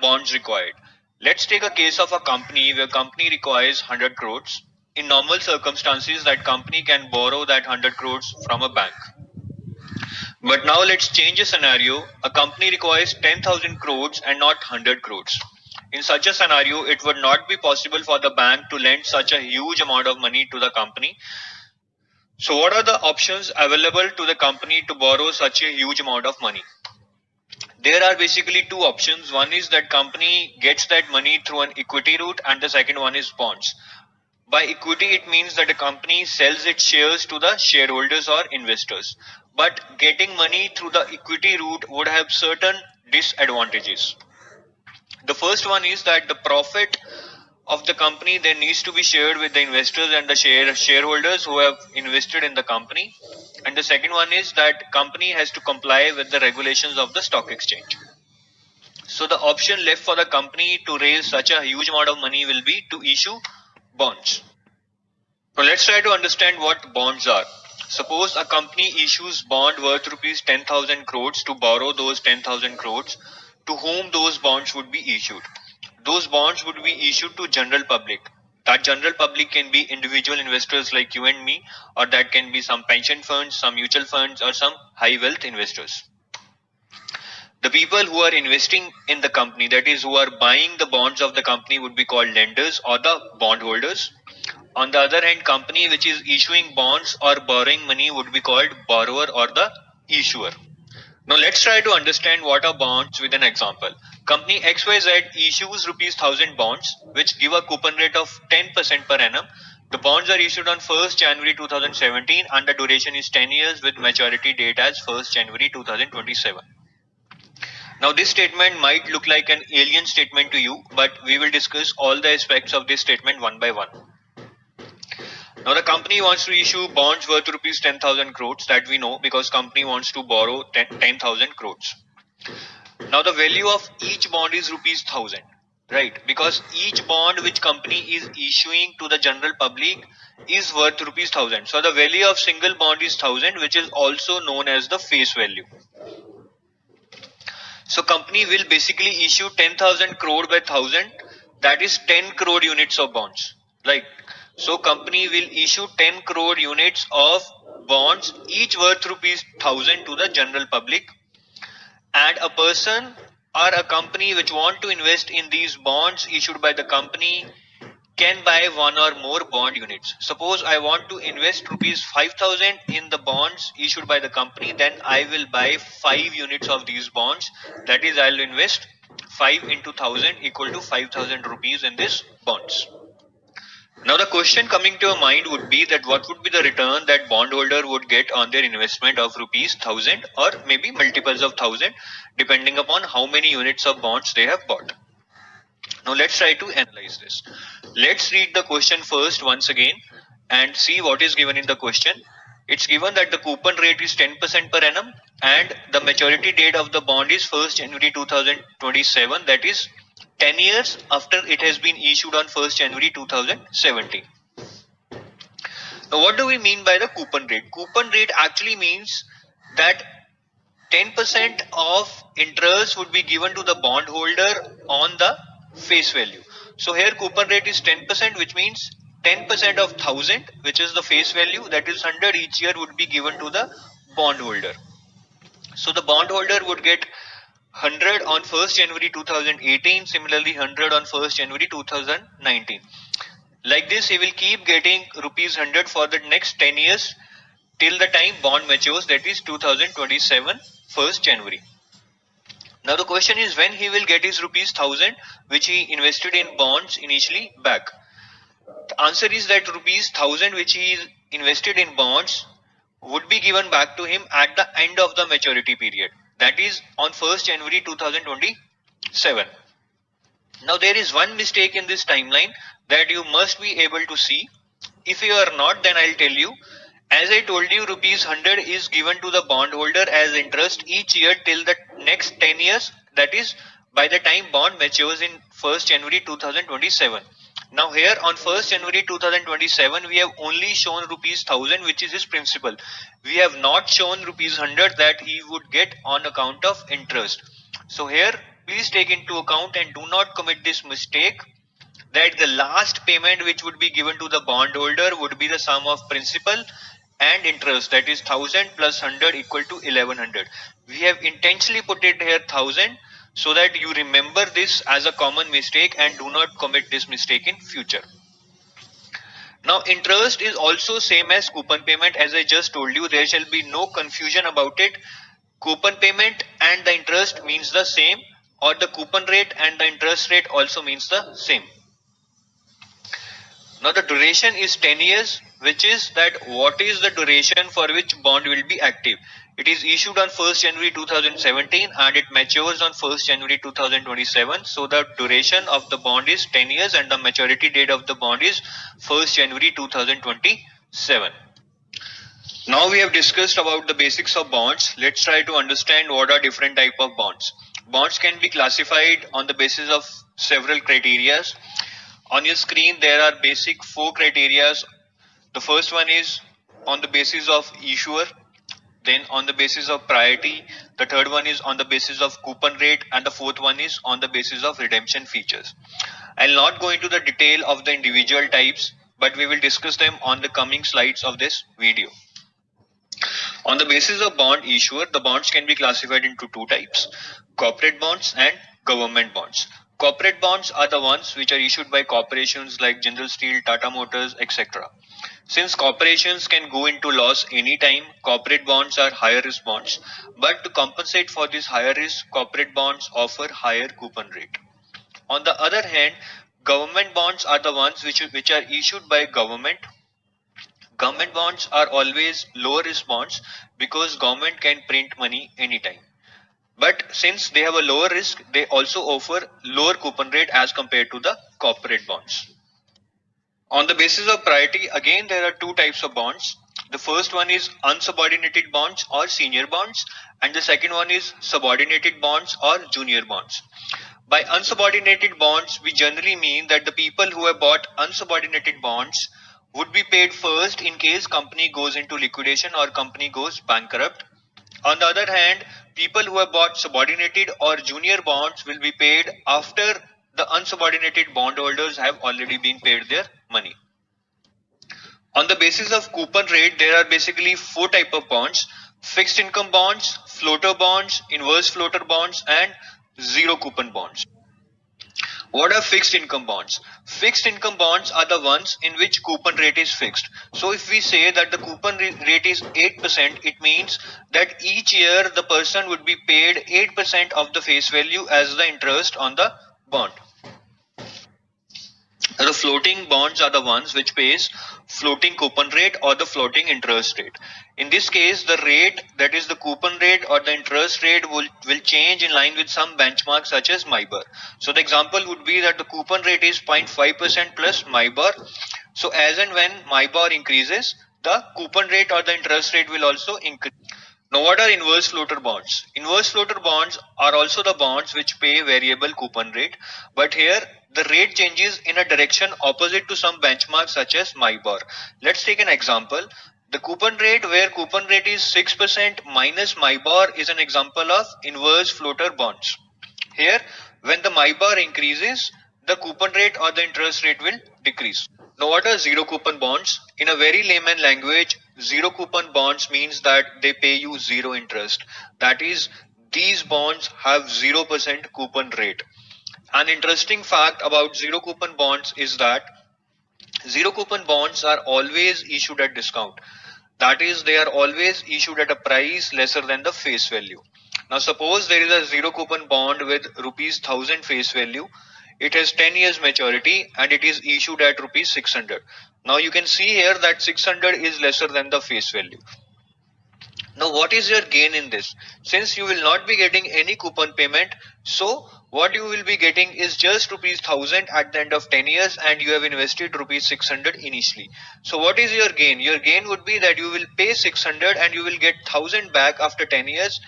bonds required? Let's take a case of a company where company requires 100 crores. In normal circumstances, that company can borrow that 100 crores from a bank. But now let's change a scenario. A company requires 10,000 crores and not 100 crores. In such a scenario, it would not be possible for the bank to lend such a huge amount of money to the company. So what are the options available to the company to borrow such a huge amount of money? There are basically two options. One is that company gets that money through an equity route, and the second one is bonds. By equity, it means that a company sells its shares to the shareholders or investors. But getting money through the equity route would have certain disadvantages. The first one is that the profit of the company then needs to be shared with the investors and the shareholders who have invested in the company. And the second one is that company has to comply with the regulations of the stock exchange. So the option left for the company to raise such a huge amount of money will be to issue bonds. So let's try to understand what bonds are. Suppose a company issues bond worth rupees 10,000 crores to borrow those 10,000 crores. To whom those bonds would be issued? Those bonds would be issued to general public. That general public can be individual investors like you and me, or that can be some pension funds, some mutual funds, or some high wealth investors. The people who are investing in the company, that is, who are buying the bonds of the company, would be called lenders or the bondholders. On the other hand, company which is issuing bonds or borrowing money would be called borrower or the issuer. Now let's try to understand what are bonds with an example. Company XYZ issues rupees 1000 bonds which give a coupon rate of 10% per annum. The bonds are issued on 1st January 2017 and the duration is 10 years with maturity date as 1st January 2027. Now this statement might look like an alien statement to you, but we will discuss all the aspects of this statement one by one. Now the company wants to issue bonds worth rupees 10,000 crores, that we know because company wants to borrow 10,000 crores. Now the value of each bond is rupees 1000, right? Because each bond which company is issuing to the general public is worth rupees 1000. So the value of single bond is 1000, which is also known as the face value. So company will basically issue 10,000 crore by 1000, that is 10 crore units of bonds, right? So company will issue 10 crore units of bonds, each worth rupees 1000 to the general public, and a person or a company which want to invest in these bonds issued by the company can buy one or more bond units. Suppose I want to invest rupees 5,000 in the bonds issued by the company, then I will buy 5 units of these bonds. That is, I will invest 5 into 1000 equal to 5,000 rupees in these bonds. Now the question coming to your mind would be that what would be the return that bondholder would get on their investment of rupees 1000 or maybe multiples of 1000 depending upon how many units of bonds they have bought. Now let's try to analyze this. Let's read the question first once again and see what is given in the question. It's given that the coupon rate is 10% per annum and the maturity date of the bond is 1st January 2027, that is 10 years after it has been issued on 1st January 2017. Now what do we mean by the coupon rate? Coupon rate actually means that 10% of interest would be given to the bondholder on the face value. So here coupon rate is 10%, which means 10% of 1000, which is the face value, that is 100 each year, would be given to the bondholder. So the bondholder would get 100 on 1st January 2018, similarly 100 on 1st January 2019. Like this, he will keep getting rupees 100 for the next 10 years till the time bond matures, that is 2027, 1st January. Now the question is when he will get his rupees 1000 which he invested in bonds initially back. The answer is that rupees 1000 which he invested in bonds would be given back to him at the end of the maturity period, that is on 1st January 2027. Now there is one mistake in this timeline that you must be able to see. If you are not, then I'll tell you. As I told you, rupees 100 is given to the bondholder as interest each year till the next 10 years, that is by the time bond matures in 1st January 2027. Now here on 1st January 2027 we have only shown rupees 1000 which is his principal. We have not shown rupees 100 that he would get on account of interest. So here please take into account and do not commit this mistake that the last payment which would be given to the bondholder would be the sum of principal and interest, that is 1000 plus 100 equal to 1100. We have intentionally put it here 1000 so that you remember this as a common mistake and do not commit this mistake in future. Now interest is also same as coupon payment. As I just told you, there shall be no confusion about it. Coupon payment and the interest means the same, or the coupon rate and the interest rate also means the same. Now the duration is 10 years, which is that what is the duration for which bond will be active. It is issued on 1st January 2017 and it matures on 1st January 2027. So the duration of the bond is 10 years and the maturity date of the bond is 1st January 2027. Now we have discussed about the basics of bonds. Let's try to understand what are different type of bonds. Bonds can be classified on the basis of several criteria. On your screen there are basic 4 criteria. The first one is on the basis of issuer, then on the basis of priority, the third one is on the basis of coupon rate, and the fourth one is on the basis of redemption features. I'll not go into the detail of the individual types, but we will discuss them on the coming slides of this video. On the basis of bond issuer, the bonds can be classified into 2 types: corporate bonds and government bonds. Corporate bonds are the ones which are issued by corporations like General Steel, Tata Motors, etc. Since corporations can go into loss anytime, corporate bonds are higher risk bonds. But to compensate for this higher risk, corporate bonds offer higher coupon rate. On the other hand, government bonds are the ones which are issued by government. Government bonds are always lower risk bonds because government can print money anytime. But since they have a lower risk, they also offer lower coupon rate as compared to the corporate bonds. On the basis of priority, again there are 2 types of bonds. The first one is unsubordinated bonds or senior bonds, and the second one is subordinated bonds or junior bonds. By unsubordinated bonds, we generally mean that the people who have bought unsubordinated bonds would be paid first in case company goes into liquidation or company goes bankrupt. On the other hand, people who have bought subordinated or junior bonds will be paid after the unsubordinated bondholders have already been paid their money. On the basis of coupon rate, there are basically 4 types of bonds: fixed income bonds, floater bonds, inverse floater bonds, and zero coupon bonds. What are fixed income bonds? Fixed income bonds are the ones in which coupon rate is fixed. So if we say that the coupon rate is 8%, it means that each year the person would be paid 8% of the face value as the interest on the bond. The floating bonds are the ones which pays floating coupon rate or the floating interest rate. In this case, the rate, that is the coupon rate or the interest rate, will change in line with some benchmark such as MIBOR. So the example would be that the coupon rate is 0.5% plus MIBOR. So as and when MIBOR increases, the coupon rate or the interest rate will also increase. Now what are inverse floater bonds? Inverse floater bonds are also the bonds which pay variable coupon rate, but here the rate changes in a direction opposite to some benchmark such as MIBOR. Let's take an example. The coupon rate, where coupon rate is 6% minus MIBOR, is an example of inverse floater bonds. Here, when the MIBOR increases, the coupon rate or the interest rate will decrease. Now what are zero coupon bonds? In a very layman language, zero coupon bonds means that they pay you zero interest. That is, these bonds have 0% coupon rate. An interesting fact about zero coupon bonds is that zero coupon bonds are always issued at discount. That is, they are always issued at a price lesser than the face value. Now suppose there is a zero coupon bond with rupees 1000 face value. It has 10 years maturity and it is issued at rupees 600. Now you can see here that 600 is lesser than the face value. Now what is your gain in this? Since you will not be getting any coupon payment, so what you will be getting is just rupees 1000 at the end of 10 years and you have invested rupees 600 initially. So what is your gain? Your gain would be that you will pay 600 and you will get 1000 back after 10 years,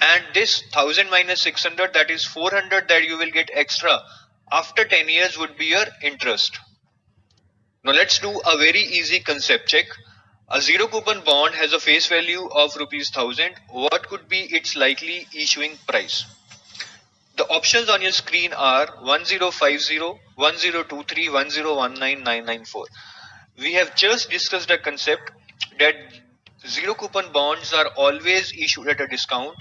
and this 1000 minus 600, that is 400 that you will get extra after 10 years would be your interest. Now let's do a very easy concept check. A zero coupon bond has a face value of rupees 1000. What could be its likely issuing price? The options on your screen are 1050, 1023, 1019, 994. We have just discussed a concept that zero coupon bonds are always issued at a discount.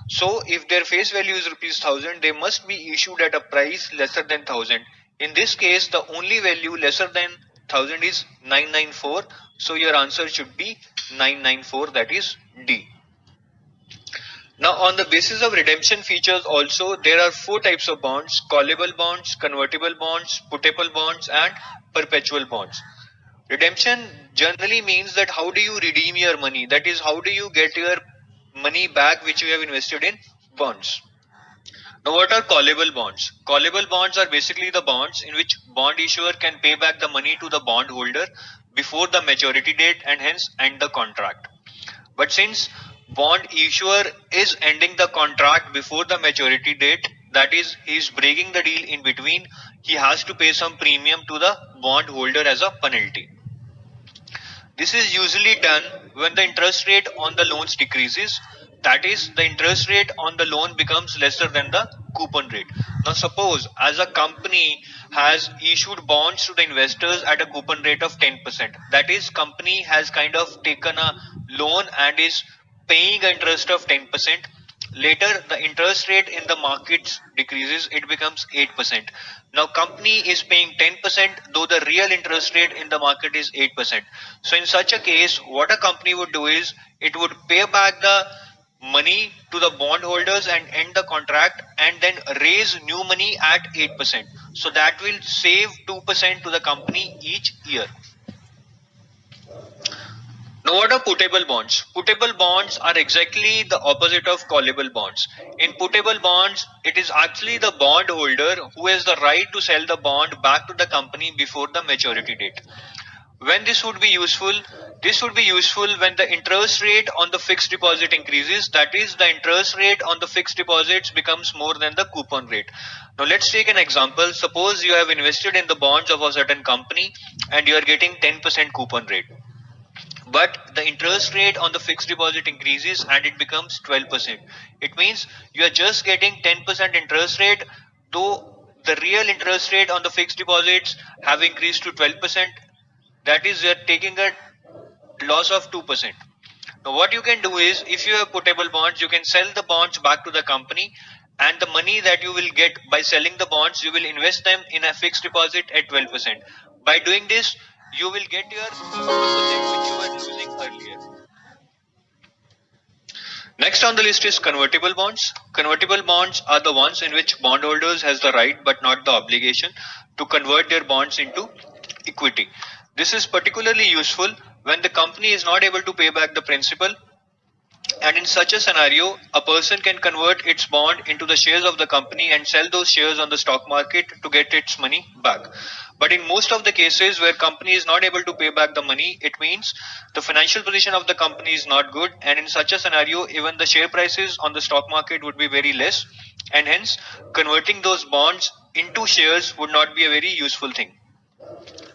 So if their face value is rupees 1000, they must be issued at a price lesser than 1000. In this case, the only value lesser than 1000 is 994. So your answer should be 994, that is D. Now on the basis of redemption features also, there are four types of bonds: callable bonds, convertible bonds, puttable bonds and perpetual bonds. Redemption generally means that how do you redeem your money, that is how do you get your money back which you have invested in bonds. Now what are callable bonds? Callable bonds are basically the bonds in which bond issuer can pay back the money to the bond holder before the maturity date and hence end the contract. But since bond issuer is ending the contract before the maturity date, that is, he is breaking the deal in between, he has to pay some premium to the bond holder as a penalty. This is usually done when the interest rate on the loans decreases, that is, the interest rate on the loan becomes lesser than the coupon rate. Now suppose as a company has issued bonds to the investors at a coupon rate of 10%, that is, company has kind of taken a loan and is paying interest of 10%. Later the interest rate in the markets decreases, it becomes 8%. Now company is paying 10% though the real interest rate in the market is 8%. So in such a case, what a company would do is it would pay back the money to the bondholders and end the contract and then raise new money at 8%. So that will save 2% to the company each year. Now what are puttable bonds? Puttable bonds are exactly the opposite of callable bonds. In puttable bonds, it is actually the bondholder who has the right to sell the bond back to the company before the maturity date. When this would be useful? This would be useful when the interest rate on the fixed deposit increases, that is, the interest rate on the fixed deposits becomes more than the coupon rate. Now let's take an example. Suppose you have invested in the bonds of a certain company and you are getting 10% coupon rate. But the interest rate on the fixed deposit increases and it becomes 12%. It means you are just getting 10% interest rate, though the real interest rate on the fixed deposits have increased to 12%. That is, you are taking a loss of 2%. Now what you can do is, if you have puttable bonds, you can sell the bonds back to the company, and the money that you will get by selling the bonds, you will invest them in a fixed deposit at 12%. By doing this, you will get your 2% which you were losing earlier. Next on the list is convertible bonds. Convertible bonds are the ones in which bondholders has the right but not the obligation to convert their bonds into equity. This is particularly useful when the company is not able to pay back the principal, and in such a scenario, a person can convert its bond into the shares of the company and sell those shares on the stock market to get its money back. But in most of the cases where company is not able to pay back the money, it means the financial position of the company is not good, and in such a scenario, even the share prices on the stock market would be very less, and hence converting those bonds into shares would not be a very useful thing.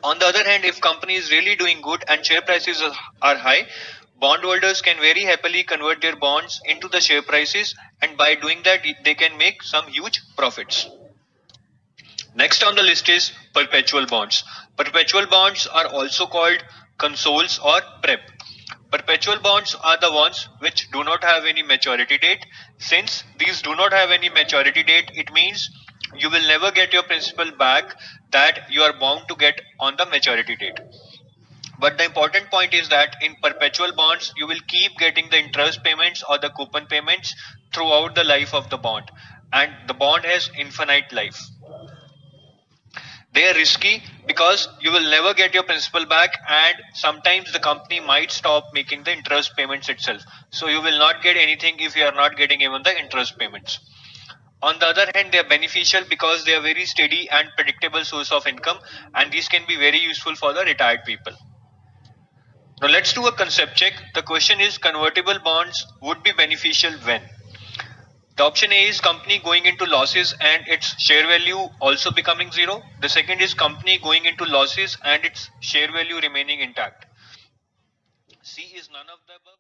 On the other hand, if company is really doing good and share prices are high, bondholders can very happily convert their bonds into the share prices, and by doing that they can make some huge profits. Next on the list is perpetual bonds. Perpetual bonds are also called consols or prep. Perpetual bonds are the ones which do not have any maturity date. Since these do not have any maturity date, it means you will never get your principal back that you are bound to get on the maturity date. But the important point is that in perpetual bonds, you will keep getting the interest payments or the coupon payments throughout the life of the bond, and the bond has infinite life. They are risky because you will never get your principal back, and sometimes the company might stop making the interest payments itself. So you will not get anything if you are not getting even the interest payments. On the other hand, they are beneficial because they are very steady and predictable source of income, and these can be very useful for the retired people. Now let's do a concept check. The question is, convertible bonds would be beneficial when? The option A is company going into losses and its share value also becoming zero. The second is company going into losses and its share value remaining intact. C is none of the above.